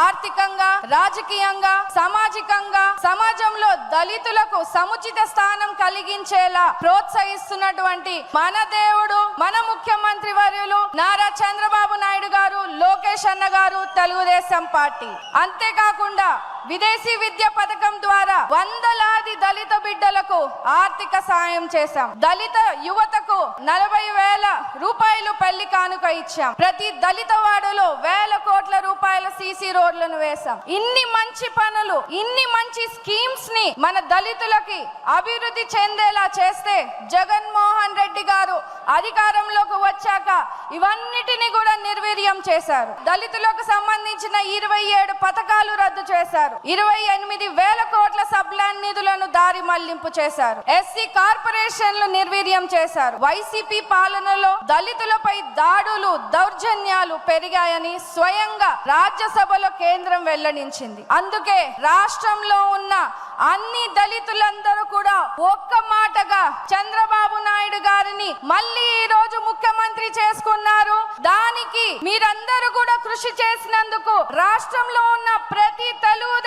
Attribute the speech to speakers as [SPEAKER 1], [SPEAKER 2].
[SPEAKER 1] ఆర్థికంగా, రాజకీయంగా, సామాజికంగా సమాజంలో దళితులకు సముచిత స్థానం కలిగించేలా ప్రోత్సహిస్తున్నటువంటి మన దేవుడు, మన ముఖ్యమంత్రి వర్యులు నారా చంద్రబాబు నాయుడు గారు, లోకేష్ అన్న గారు, తెలుగుదేశం పార్టీ. అంతేకాకుండా విదేశీ విద్య పథకం ద్వారా వందలాది దళిత బిడ్డలకు ఆర్థిక సాయం చేశాం. దళిత యువతకు 40,000 రూపాయలు పెళ్లి కానుక ఇచ్చాం. ప్రతి దళిత వాడలో వేల కోట్ల రూపాయల సీసీ రోడ్లను వేశాం. ఇన్ని మంచి పనులు, ఇన్ని మంచి స్కీమ్స్ ని మన దళితులకి అభివృద్ధి చెందేలా చేస్తే జగన్మోహన్ రెడ్డి గారు అధికారంలోకి వచ్చాక ఇవన్నిటిని కూడా నిర్వీర్యం చేశారు. దళితులకు సంబంధించిన 27 పథకాలు రద్దు చేశారు. 28,000 కోట్ల సబ్లాన్ నిధులను దారి మళ్లింపు చేశారు. ఎస్సీ కార్పొరేషన్లు నిర్వీర్యం చేశారు. వైసీపీ పాలనలో దళితులపై దాడులు, దౌర్జన్యాలు పెరిగాయని స్వయంగా రాజ్యసభలో కేంద్రం వెల్లడించింది. అందుకే రాష్ట్రంలో ఉన్న అన్ని దళితులందరూ కూడా ఒక్క మాటగా చంద్రబాబు నాయుడు గారిని మళ్ళీ ఈ రోజు ముఖ్యమంత్రి చేసుకున్నారు. దానికి మీరందరూ కూడా కృషి చేసినందుకు రాష్ట్రంలో ఉన్న ప్రతి తెలుగుదేశం